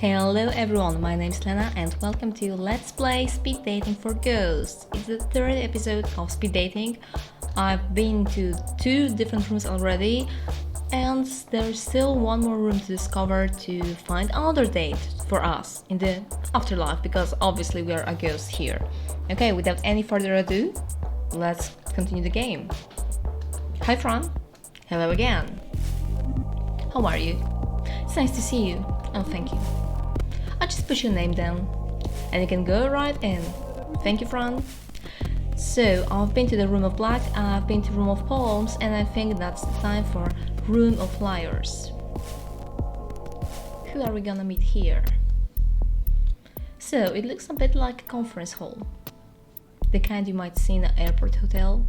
Hello everyone, my name is Lena and welcome to Let's Play Speed Dating for Ghosts. It's the third episode of Speed Dating. I've been to two different rooms already and there's still one more room to discover to find another date for us in the afterlife because obviously we are a ghost here. Okay, without any further ado, let's continue the game. Hi Fran, hello again. How are you? It's nice to see you. Oh, thank you. I'll just put your name down and you can go right in. Thank you, Fran. So, I've been to the Room of Black, I've been to Room of Palms, and I think that's the time for Room of Lyres. Who are we gonna meet here? So, it looks a bit like a conference hall. The kind you might see in an airport hotel.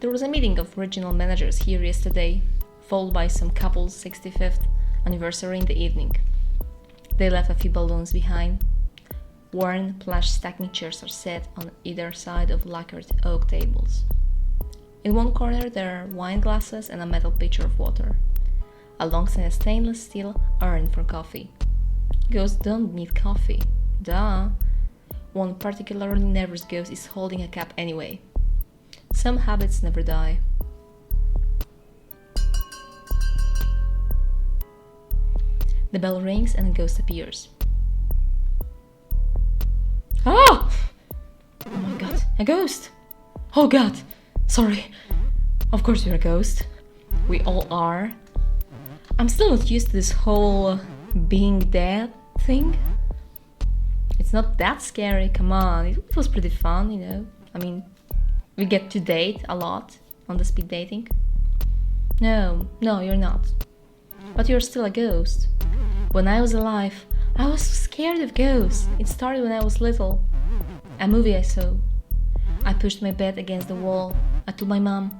There was a meeting of regional managers here yesterday, followed by some couple's 65th anniversary in the evening. They left a few balloons behind. Worn plush stacking chairs are set on either side of lacquered oak tables. In one corner there are wine glasses and a metal pitcher of water, alongside a stainless steel urn for coffee. Ghosts don't need coffee. Duh! One particularly nervous ghost is holding a cup anyway. Some habits never die. The bell rings and a ghost appears. Ah! Oh my god, a ghost! Oh god, sorry. Of course you're a ghost. We all are. I'm still not used to this whole being dead thing. It's not that scary, come on. It was pretty fun, you know. I mean, we get to date a lot on the speed dating. No, you're not. But you're still a ghost. When I was alive, I was scared of ghosts. It started when I was little. A movie I saw. I pushed my bed against the wall. I told my mom.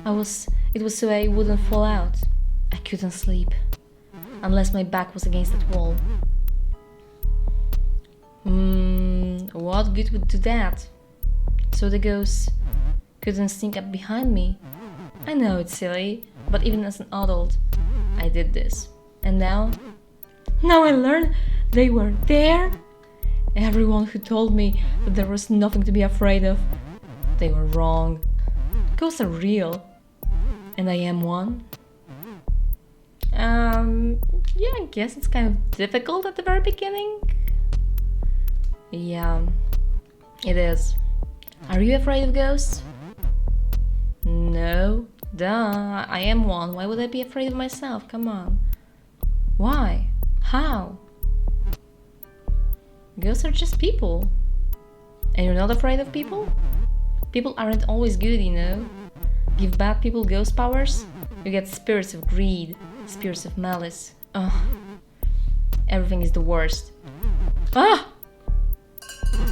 It was so I wouldn't fall out. I couldn't sleep. Unless my back was against that wall. What good would do that? So the ghosts couldn't sneak up behind me. I know it's silly, but even as an adult, I did this. And now I learned they were there. Everyone who told me that there was nothing to be afraid of, they were wrong. Ghosts are real. And I am one. Yeah, I guess it's kind of difficult at the very beginning. Yeah, it is. Are you afraid of ghosts? No. Duh, I am one. Why would I be afraid of myself? Come on. Why? How? Ghosts are just people. And you're not afraid of people? People aren't always good, you know. Give bad people ghost powers, you get spirits of greed, spirits of malice. Ugh. Everything is the worst. Ah!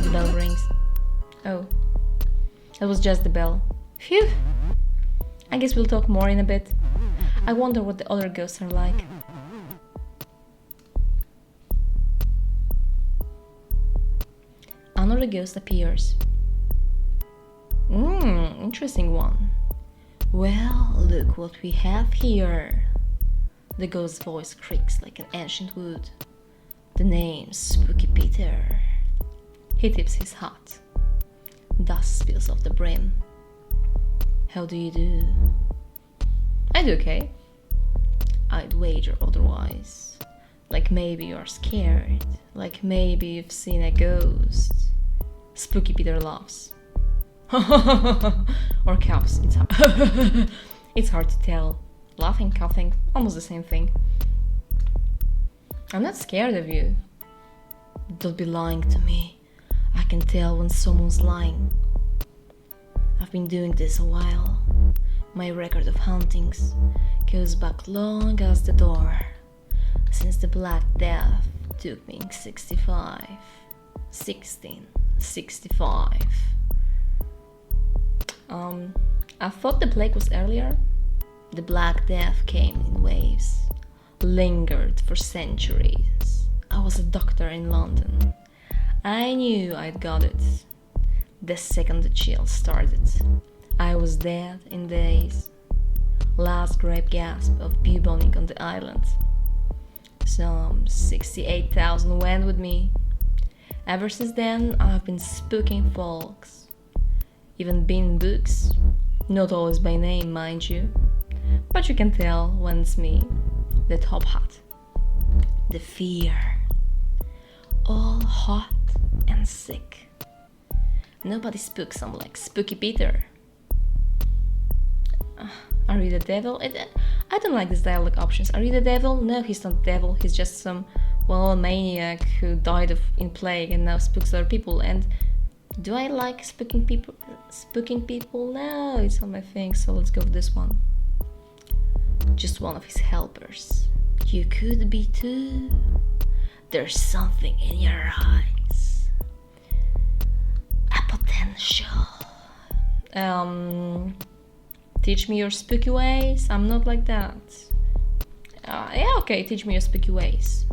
The bell rings. Oh. That was just the bell. Phew. I guess we'll talk more in a bit. I wonder what the other ghosts are like. Another ghost appears. Interesting one. Well, look what we have here. The ghost's voice creaks like an ancient wood. The name's Spooky Peter. He tips his hat. Dust spills off the brim. How do you do? I do okay. I'd wager otherwise. Like maybe you're scared. Like maybe you've seen a ghost. Spooky Peter laughs. Or coughs. It's hard to tell. Laughing, coughing, almost the same thing. I'm not scared of you. Don't be lying to me. I can tell when someone's lying. I've been doing this a while. My record of hauntings goes back long as the door. Since the Black Death took me in 1665. I thought the plague was earlier. The Black Death came in waves, lingered for centuries. I was a doctor in London. I knew I'd got it. The second the chill started, I was dead in days. Last great gasp of bubonic on the island. some 68,000 went with me. Ever since then, I've been spooking folks. Even been in books. Not always by name, mind you. But you can tell when it's me. The top hat. The fear. All hot and sick. Nobody spooks some like Spooky Peter. Are you the devil? I don't like these dialogue options. Are you the devil? No, he's not the devil. He's just some, well, maniac who died in plague and now spooks other people. And do I like spooking people? No, it's not my thing. So let's go with this one. Just one of his helpers. You could be too. There's something in your eyes. A potential. Teach me your spooky ways. I'm not like that. Yeah, okay, teach me your spooky ways.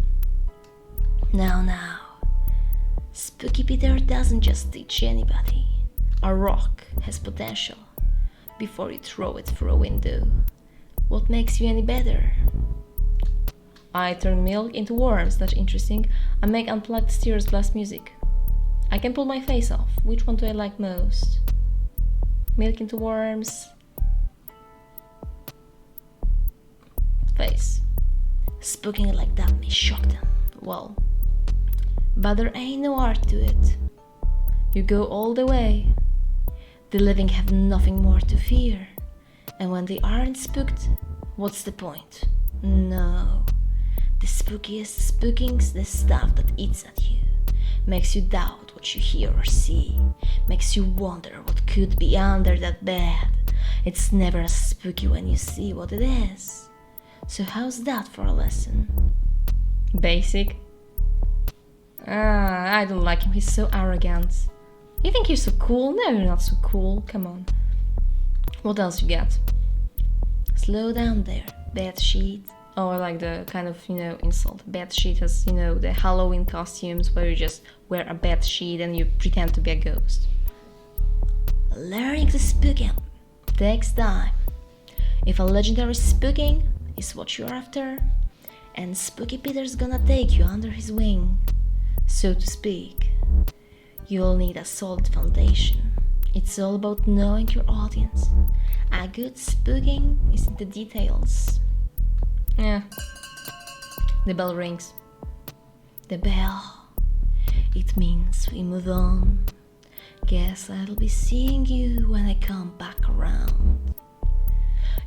Now. Spooky Peter doesn't just teach anybody. A rock has potential before you throw it through a window. What makes you any better? I turn milk into worms, that's interesting. I make unplugged steers blast music. I can pull my face off. Which one do I like most? Milk into worms. Face. Spooking like that may shock them. Well, but there ain't no art to it. You go all the way. The living have nothing more to fear. And when they aren't spooked, what's the point? No. The spookiest spooking's the stuff that eats at you. Makes you doubt what you hear or see. Makes you wonder what could be under that bed. It's never as spooky when you see what it is. So how's that for a lesson? Basic. I don't like him, he's so arrogant. You think you're so cool? No, you're not so cool, come on. What else you get? Slow down there, bed sheet. Oh, I like the kind of, insult. Bed sheet has, the Halloween costumes where you just wear a bed sheet and you pretend to be a ghost. Learning to spook him takes time. If a legendary spooking is what you're after, and Spooky Peter's gonna take you under his wing, so to speak, you'll need a solid foundation. It's all about knowing your audience. A good spooking is in the details. Yeah. The bell rings. The bell. It means we move on. Guess I'll be seeing you when I come back around.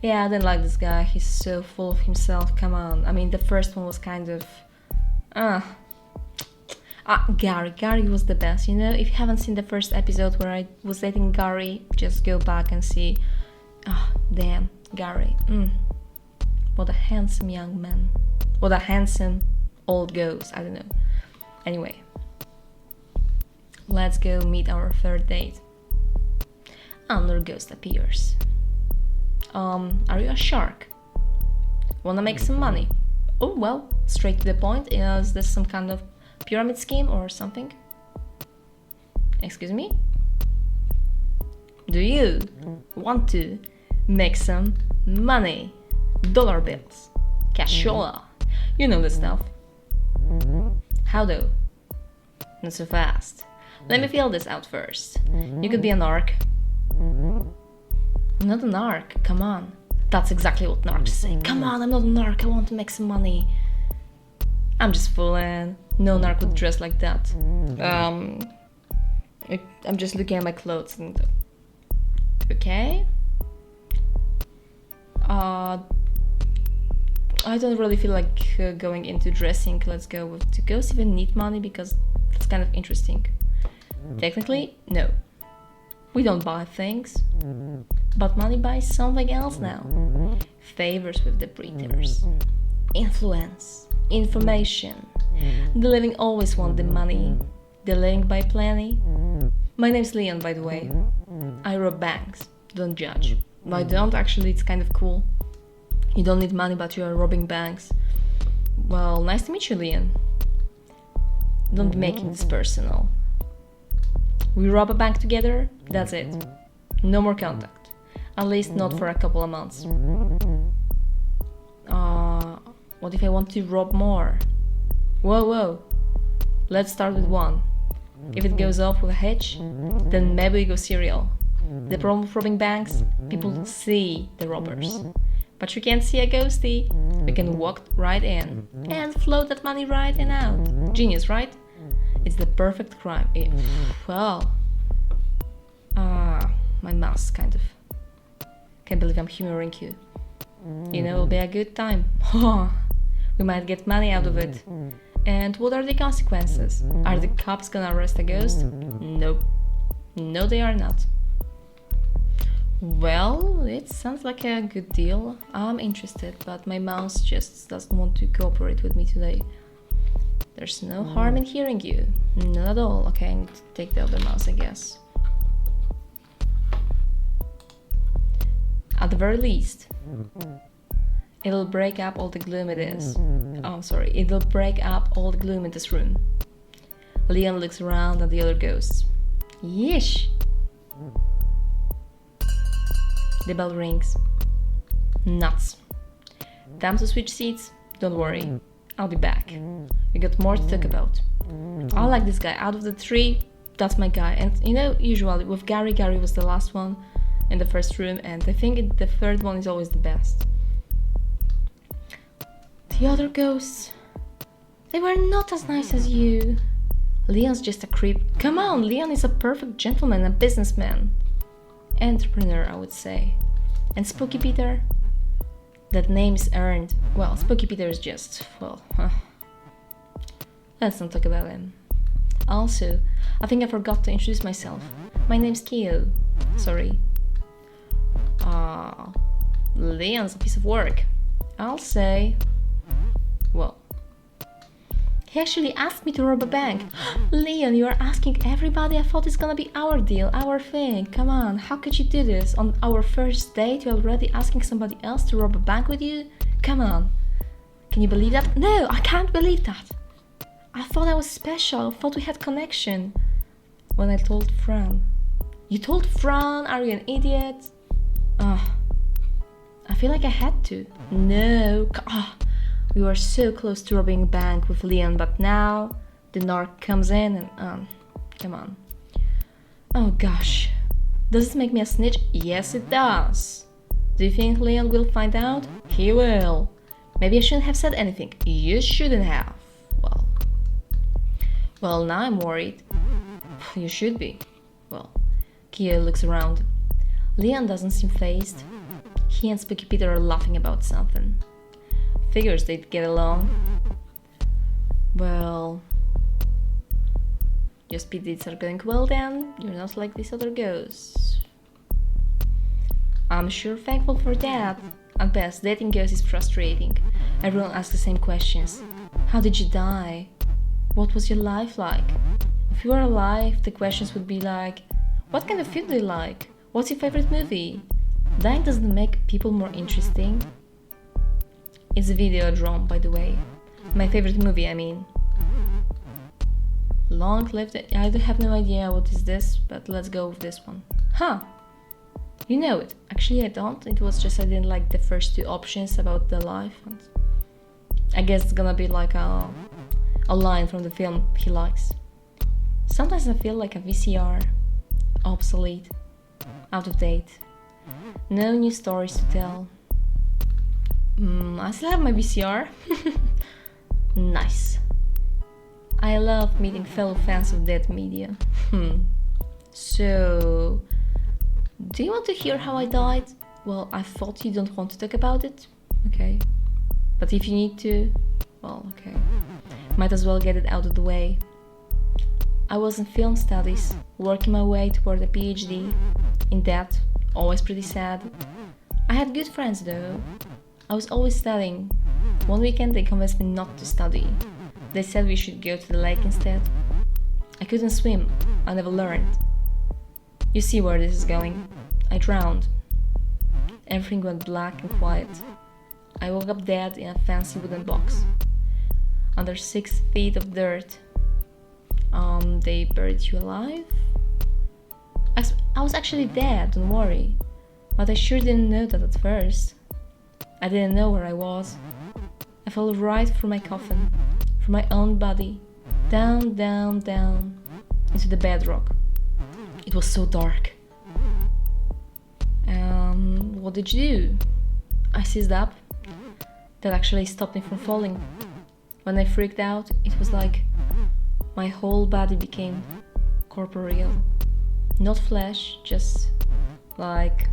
Yeah, I didn't like this guy. He's so full of himself. Come on. I mean, the first one was kind of... Gary was the best, If you haven't seen the first episode where I was dating Gary, just go back and see. Damn, Gary. What a handsome young man. What a handsome old ghost. I don't know. Anyway. Let's go meet our third date. Another ghost appears. Are you a shark? Wanna make some money? Oh, well, straight to the point. Is this some kind of pyramid scheme or something? Excuse me? Do you want to make some money? Dollar bills, cashola, you know the stuff. How though? Not so fast. Let me feel this out first. You could be a narc. Not a narc, come on. That's exactly what narcs say. Come on, I'm not a narc, I want to make some money. I'm just fooling. No narc would dress like that. I'm just looking at my clothes and... Okay. I don't really feel like going into dressing. Let's go with... Do ghosts even need money? Because it's kind of interesting. Technically, no. We don't buy things. But money buys something else now. Favors with the breeders. Influence. Information. The living always want the money. The living buy plenty. My name's Leon, by the way. I rob banks. Don't judge. I don't, actually, it's kind of cool. You don't need money, but you are robbing banks. Well, nice to meet you, Leon. Don't be making this personal. We rob a bank together, that's it. No more contact. At least not for a couple of months. What if I want to rob more? Whoa. Let's start with one. If it goes off with a hitch, then maybe we go serial. The problem with robbing banks, people see the robbers. But you can't see a ghosty. We can walk right in and float that money right and out. Genius, right? It's the perfect crime. My mouse, kind of. Can't believe I'm humoring you. You know, it'll be a good time. We might get money out of it. And what are the consequences? Are the cops gonna arrest a ghost? Nope. No, they are not. Well, it sounds like a good deal. I'm interested, but my mouse just doesn't want to cooperate with me today. There's no harm in hearing you. Not at all. Okay, I need to take the other mouse, I guess. At the very least, it'll break up all the gloom it is. It'll break up all the gloom in this room. Leon looks around at the other ghosts. Yeesh! The bell rings. Nuts. Time to switch seats? Don't worry, I'll be back. We got more to talk about. I like this guy. Out of the three, that's my guy. And you know, usually with Gary was the last one in the first room, and I think the third one is always the best. The other ghosts, they were not as nice as you. Leon's just a creep. Come on, Leon is a perfect gentleman, a businessman. Entrepreneur, I would say. And Spooky Peter? That name is earned. Well, Spooky Peter is just, let's not talk about him. Also, I think I forgot to introduce myself. My name's Kyo. Sorry. Leon's a piece of work. I'll say. Well, he actually asked me to rob a bank. Leon, you are asking everybody? I thought it's gonna be our deal, our thing. Come on, how could you do this? On our first date, you're already asking somebody else to rob a bank with you? Come on. Can you believe that? No, I can't believe that. I thought I was special. I thought we had connection. When I told Fran. You told Fran? Are you an idiot? I feel like I had to. No. We were so close to robbing a bank with Leon, but now the narc comes in and come on. Oh gosh. Does this make me a snitch? Yes, it does. Do you think Leon will find out? He will. Maybe I shouldn't have said anything. You shouldn't have. Well, now I'm worried. You should be. Well, Kyo looks around. Leon doesn't seem fazed. He and Spooky Peter are laughing about something. Figures they'd get along. Well, your speed dates are going well then. You're not like these other ghosts. I'm sure thankful for that. At best, dating ghosts is frustrating. Everyone asks the same questions. How did you die? What was your life like? If you were alive, the questions would be like, what kind of food do you like? What's your favorite movie? Dying doesn't make people more interesting. It's a video drum, by the way. My favorite movie, I mean. Long lived. I have no idea what is this, but let's go with this one. Huh. You know it. Actually, I don't. It was just I didn't like the first two options about the life. And I guess it's gonna be like a line from the film he likes. Sometimes I feel like a VCR. Obsolete. Out of date. No new stories to tell. I still have my VCR. Nice. I love meeting fellow fans of that media. So, do you want to hear how I died? Well, I thought you don't want to talk about it. Okay. But if you need to, well, okay. Might as well get it out of the way. I was in film studies, working my way toward a PhD. In that, always pretty sad. I had good friends though. I was always studying. One weekend they convinced me not to study. They said we should go to the lake instead. I couldn't swim. I never learned. You see where this is going. I drowned. Everything went black and quiet. I woke up dead in a fancy wooden box. Under 6 feet of dirt. They buried you alive? I was actually dead, don't worry. But I sure didn't know that at first. I didn't know where I was. I fell right through my coffin, from my own body, down, down, down, into the bedrock. It was so dark. What did you do? I seized up. That actually stopped me from falling. When I freaked out, it was like my whole body became corporeal. Not flesh, just like...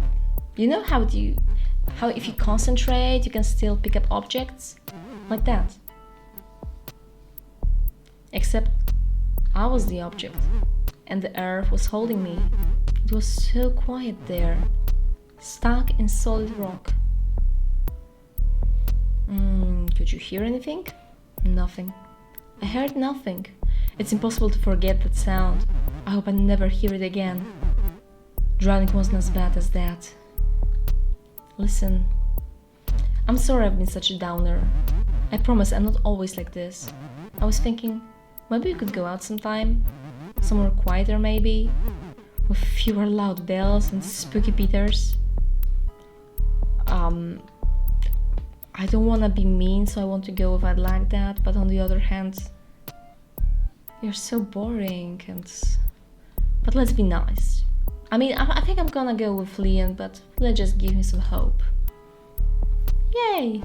You know how if you concentrate, you can still pick up objects? Like that. Except I was the object, and the earth was holding me. It was so quiet there, stuck in solid rock. Could you hear anything? Nothing. I heard nothing. It's impossible to forget that sound. I hope I never hear it again. Drowning wasn't as bad as that. Listen, I'm sorry I've been such a downer. I promise I'm not always like this. I was thinking, maybe we could go out sometime? Somewhere quieter maybe? With fewer loud bells and spooky Peters? I don't wanna be mean, so I want to go if I'd like that, but on the other hand, you're so boring But let's be nice. I mean, I think I'm gonna go with Leon, but let's just give him some hope. Yay!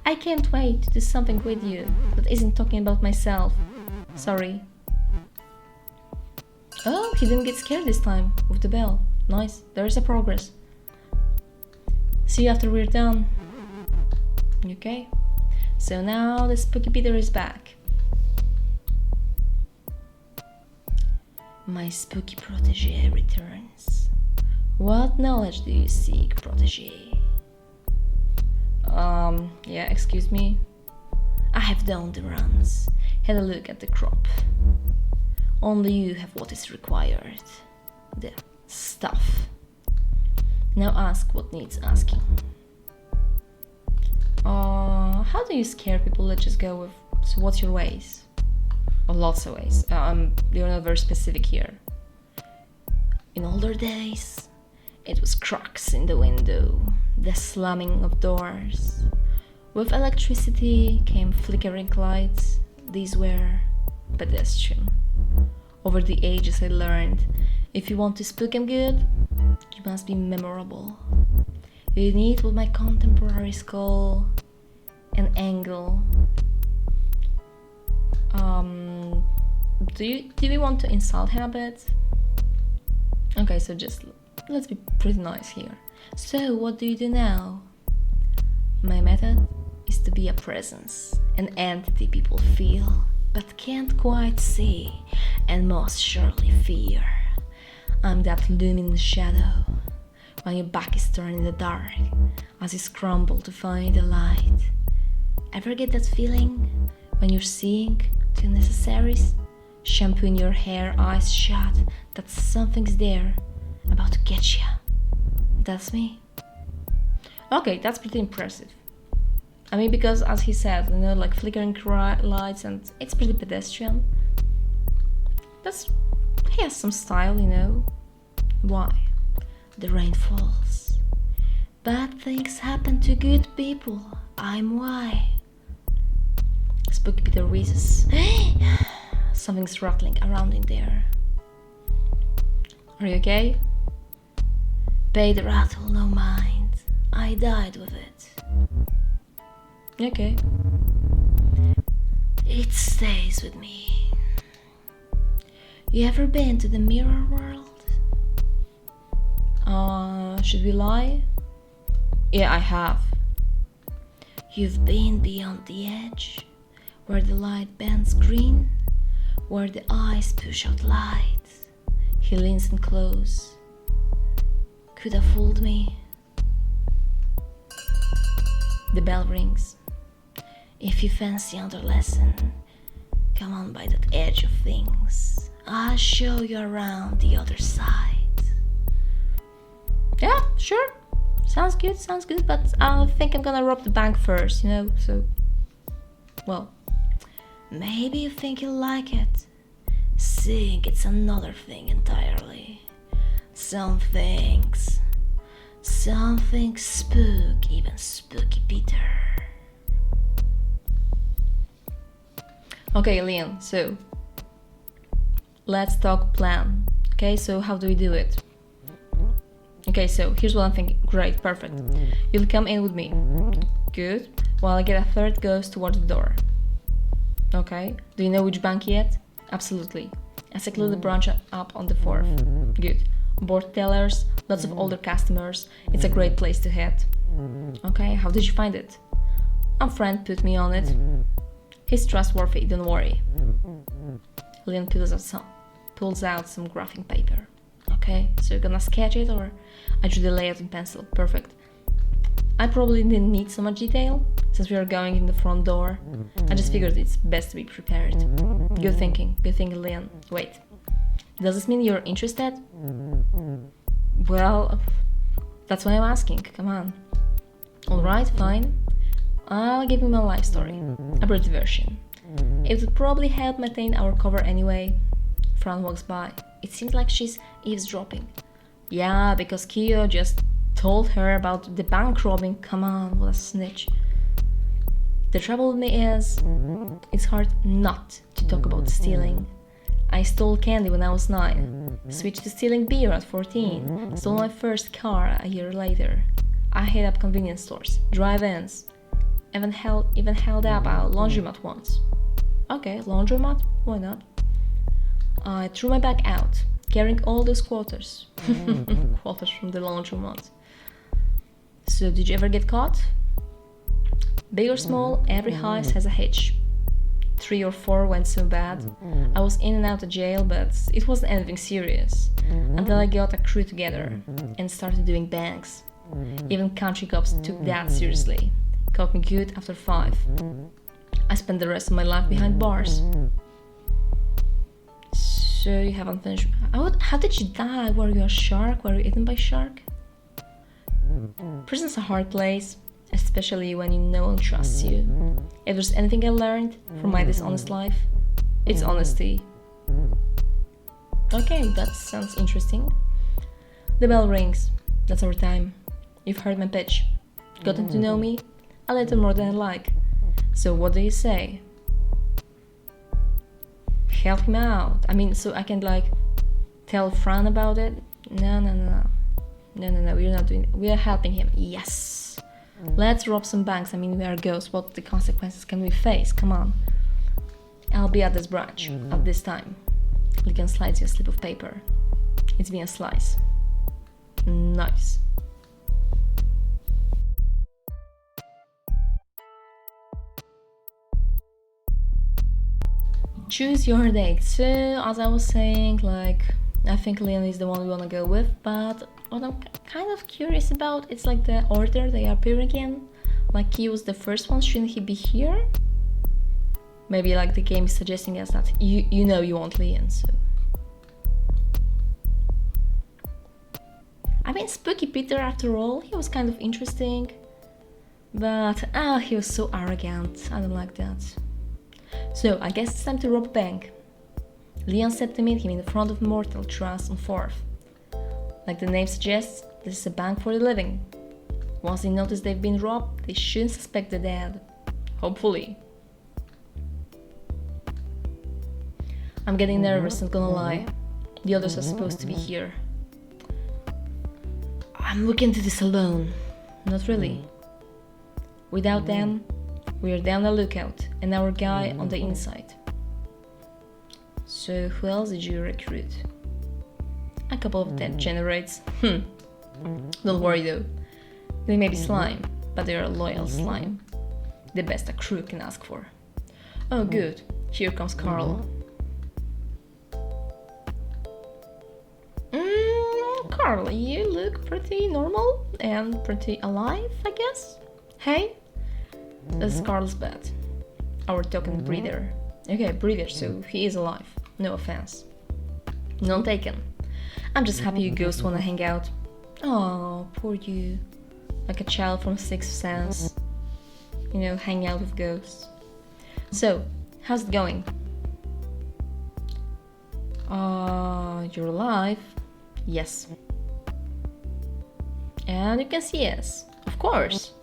I can't wait to do something with you that isn't talking about myself. Sorry. Oh, he didn't get scared this time with the bell. Nice, there's a progress. See you after we're done. Okay, so now the spooky Peter is back. My spooky protege returns. What knowledge do you seek, protege? Yeah, excuse me. I have done the runs, had a look at the crop. Only you have what is required. The stuff. Now ask what needs asking. How do you scare people? Let's just go with, so what's your ways? Oh, lots of ways. You're not very specific here. In older days, it was cracks in the window, the slamming of doors. With electricity came flickering lights. These were pedestrian. Over the ages I learned, if you want to spook 'em good, you must be memorable. You need what my contemporaries call an angle. Do we want to insult him a bit? Okay, so just let's be pretty nice here. So what do you do now? My method is to be a presence, an entity people feel but can't quite see and most surely fear. I'm that luminous shadow when your back is turned in the dark as you scramble to find the light. Ever get that feeling when you're seeing the necessaries, shampooing your hair, eyes shut, that something's there about to get you? That's me. Okay, that's pretty impressive. I mean, because as he said, you know, like flickering lights, and it's pretty pedestrian. He has some style, you know. Why? The rain falls. Bad things happen to good people. I'm why. Spooky Peter wheezes. Something's rattling around in there. Are you okay? Pay the rattle no mind. I died with it. Okay. It stays with me. You ever been to the mirror world? Should we lie? Yeah, I have. You've been beyond the edge, where the light bends green, where the eyes push out light. He leans in close. Could have fooled me. The bell rings. If you fancy another lesson, come on by that edge of things. I'll show you around the other side. Yeah, sure. Sounds good, but I think I'm gonna rob the bank first, you know, so... Well, maybe you think you'll like it. Seeing it's another thing entirely. Some things spook even Spooky Peter. Okay, Leon, so let's talk plan. Okay, so how do we do it? Okay, so here's what I'm thinking. Great, perfect. You'll come in with me. Good. While I get a third ghost towards the door. Okay. Do you know which bank yet? Absolutely. A secluded branch up on the 4th. Good. Board tellers, lots of older customers. It's a great place to head. Okay, how did you find it? A friend put me on it. He's trustworthy, don't worry. Leon pulls out some graphing paper. Okay, so you're gonna sketch it, or I drew the layout in pencil. Perfect. I probably didn't need so much detail, since we are going in the front door. I just figured it's best to be prepared. Good thinking, Leon. Wait, does this mean you're interested? Well, that's why I'm asking, come on. Alright, fine. I'll give you my life story, a brief version. It would probably help maintain our cover anyway. Fran walks by. It seems like she's eavesdropping. Yeah, because Kyo just told her about the bank robbing. Come on, what a snitch. The trouble with me is, it's hard not to talk about stealing. I stole candy when I was 9, switched to stealing beer at 14, stole my first car a year later. I hit up convenience stores, drive-ins, even held up a laundromat once. Okay, laundromat? Why not? I threw my bag out, carrying all those quarters. Quarters from the laundromat. So, did you ever get caught? Big or small, every heist has a hitch. 3 or 4 went so bad. I was in and out of jail, but it wasn't anything serious. Until I got a crew together and started doing banks. Even country cops took that seriously. Caught me good after 5. I spent the rest of my life behind bars. So you haven't finished. How did you die? Were you a shark? Were you eaten by shark? Prison's a hard place, especially when no one trusts you. If there's anything I learned from my dishonest life, it's honesty. Okay, that sounds interesting. The bell rings. That's our time. You've heard my pitch. Gotten to know me a little more than I like. So what do you say? Help him out. I mean, so I can tell Fran about it? No, we're not doing it. We are helping him. Yes. Let's rob some banks. I mean, we are ghosts. What the consequences can we face? Come on. I'll be at this branch at this time. Leon slides you a slip of paper. It's been a slice. Nice. Choose your date. So, as I was saying, I think Leon is the one we wanna go with, but what I'm kind of curious about, it's the order they are appearing in. He was the first one, shouldn't he be here? Maybe the game is suggesting us that you know you want Leon, so. I mean, Spooky Peter after all, he was kind of interesting. But, he was so arrogant, I don't like that. So, I guess it's time to rob a bank. Leon said to meet him in the front of Mortal Trust on 4th. Like the name suggests, this is a bank for the living. Once they notice they've been robbed, they shouldn't suspect the dead. Hopefully. I'm getting nervous, not gonna lie. The others are supposed to be here. I'm looking into this alone. Not really. Without them, we are down the lookout, and our guy on the inside. So who else did you recruit? A couple of degenerates. Don't worry though. They may be slime, but they are loyal slime. The best a crew can ask for. Oh good, here comes Carl. Carl, you look pretty normal and pretty alive, I guess? Hey? This is Carl's bed. Our token breeder. Okay, breeder, so he is alive. No offense. None taken. I'm just happy you ghosts wanna hang out. Oh, poor you. Like a child from Sixth Sense. Hang out with ghosts. So, how's it going? You're alive? Yes. And you can see us. Of course.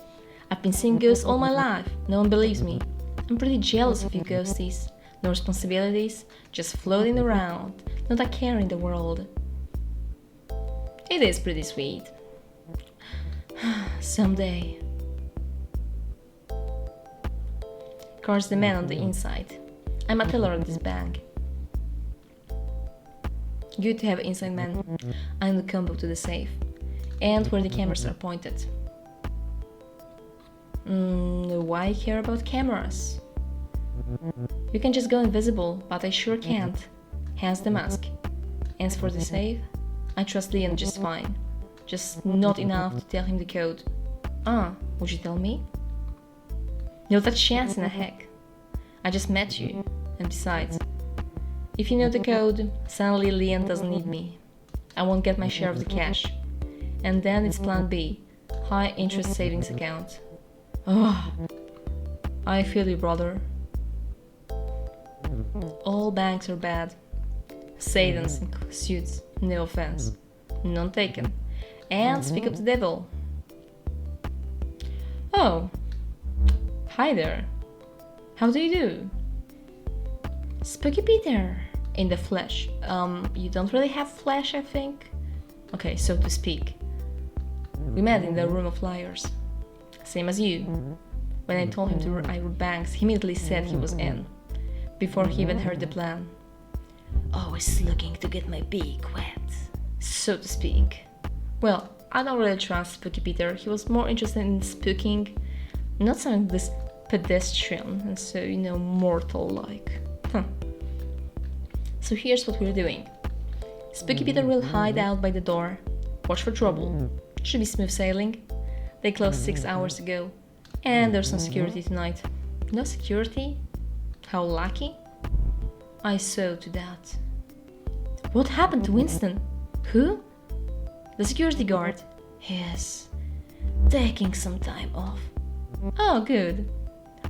I've been seeing ghosts all my life. No one believes me. I'm pretty jealous of you ghosties. no responsibilities, just floating around, not a care in the world. It is pretty sweet. Someday. Car's the man on the inside. I'm a teller at this bank. Good to have an inside man. I'm the combo to the safe. And where the cameras are pointed. Why care about cameras? You can just go invisible, but I sure can't. Hence the mask. As for the safe, I trust Leon just fine. Just not enough to tell him the code. Would you tell me? Not a chance in a heck. I just met you, and besides, if you know the code, suddenly Leon doesn't need me. I won't get my share of the cash. And then it's plan B, high interest savings account. I feel you, brother. All banks are bad. Satans in suits, no offense. None taken. And speak of the devil. Oh. Hi there. How do you do? Spooky Peter. In the flesh. You don't really have flesh, I think? Okay, so to speak. We met in the room of Lyres. Same as you. When I told him to rob banks, he immediately said he was in. Before he even heard the plan. Always looking to get my beak wet, so to speak. Well, I don't really trust Spooky Peter. He was more interested in spooking, not something this pedestrian and so, mortal-like. So here's what we're doing. Spooky Peter will hide out by the door. Watch for trouble. Should be smooth sailing. They closed 6 hours ago. And there's no security tonight. No security? How lucky? I saw to that. What happened to Winston? Who? The security guard. Yes. Taking some time off. Oh, good.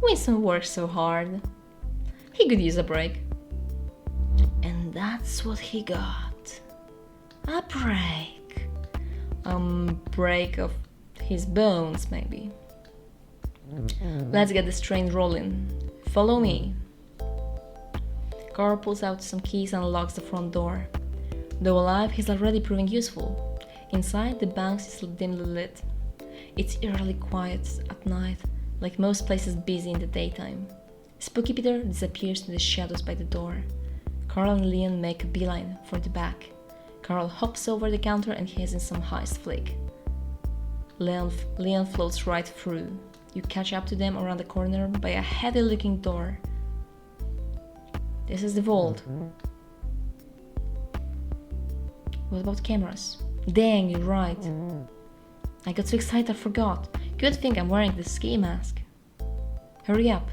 Winston works so hard. He could use a break. And that's what he got. A break. Break of his bones, maybe. Let's get this train rolling. Follow me. Carl pulls out some keys and unlocks the front door. Though alive, he's already proving useful. Inside, the bank is dimly lit. It's eerily quiet at night, like most places busy in the daytime. Spooky Peter disappears in the shadows by the door. Carl and Leon make a beeline for the back. Carl hops over the counter and he is in some heist flick. Leon floats right through. You catch up to them around the corner by a heavy-looking door. This is the vault. What about cameras? Dang, you're right. I got so excited I forgot. Good thing I'm wearing the ski mask. Hurry up.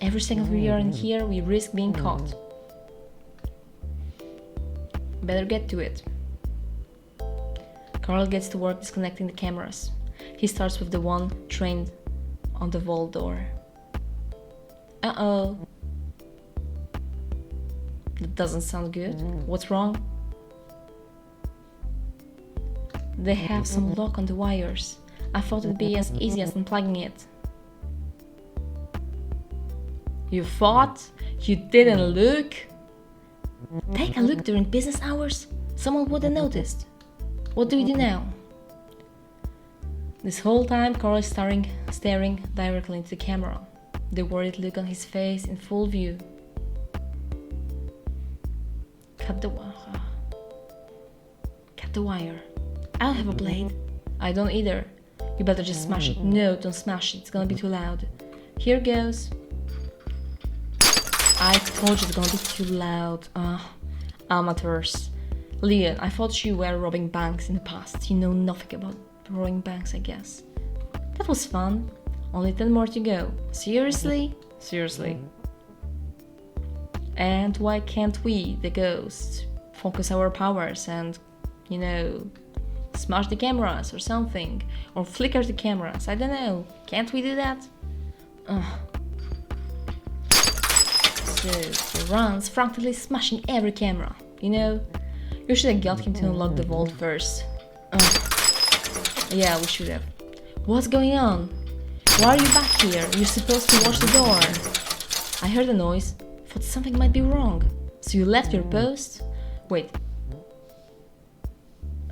Every second we are in here, we risk being caught. Better get to it. Carl gets to work disconnecting the cameras. He starts with the one trained on the vault door. Uh-oh. That doesn't sound good. What's wrong? They have some lock on the wires. I thought it'd be as easy as unplugging it. You thought? You didn't look? Take a look during business hours. Someone would have noticed. What do we do now? This whole time, Carl is staring directly into the camera, the worried look on his face in full view. Cut the wire. I don't have a blade. I don't either. You better just smash it. No, don't smash it. It's gonna be too loud. Here goes. I told you it's gonna be too loud. Amateurs. Leon, I thought you were robbing banks in the past. You know nothing about robbing banks, I guess. That was fun. Only 10 more to go. Seriously? Seriously. And why can't we, the ghosts, focus our powers and, smash the cameras or something? Or flicker the cameras? I don't know. Can't we do that? So he runs, frantically smashing every camera. You should have got him to unlock the vault first. Yeah, we should have. What's going on? Why are you back here? You're supposed to watch the door. I heard a noise. Thought something might be wrong. So you left your post? Wait.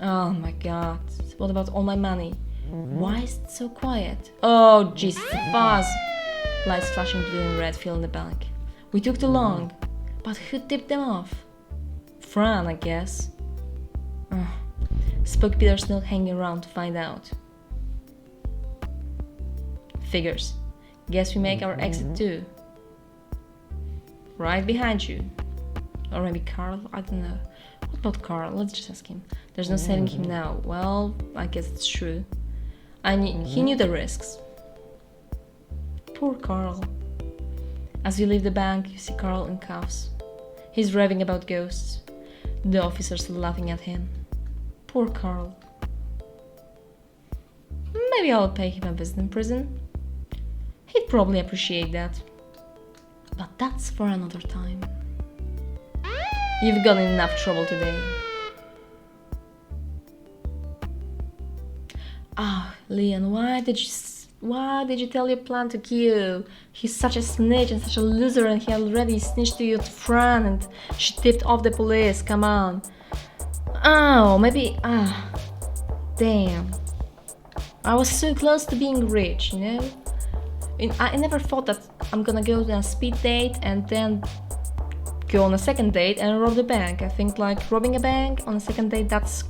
Oh my god. What about all my money? Why is it so quiet? Oh, Jesus, fuzz! Lights flashing blue and red fill in the bank. We took too long. But who tipped them off? Fran, I guess. Spook Peter's not hanging around to find out. Figures. Guess we make our exit too. Right behind you. Or maybe Carl? I don't know. What about Carl? Let's just ask him. There's no saving him now. Well, I guess it's true. He knew the risks. Poor Carl. As you leave the bank, you see Carl in cuffs. He's raving about ghosts. The officers laughing at him. Poor Carl. Maybe I'll pay him a visit in prison. He'd probably appreciate that. But that's for another time. You've gotten enough trouble today. Ah, Leon, why did you tell your plan to Q? He's such a snitch and such a loser, and he already snitched to your friend and she tipped off the police. Come on. Oh, maybe. Damn. I was so close to being rich, you know? I never thought that I'm gonna go on a speed date and then go on a second date and rob the bank. I think like robbing a bank on a second date, that's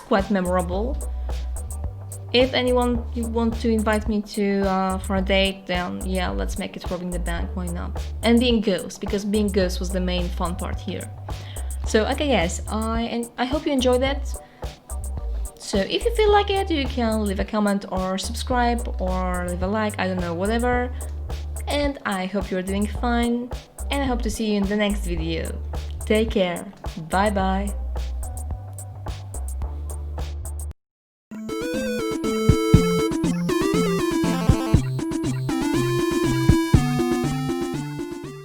quite memorable. If anyone you want to invite me to for a date, then yeah, let's make it robbing the bank. Why not? And being ghost, because being ghost was the main fun part here. So okay, guys, I hope you enjoyed that. So if you feel like it, you can leave a comment or subscribe or leave a like, I don't know, whatever. And I hope you're doing fine, and I hope to see you in the next video. Take care. Bye bye.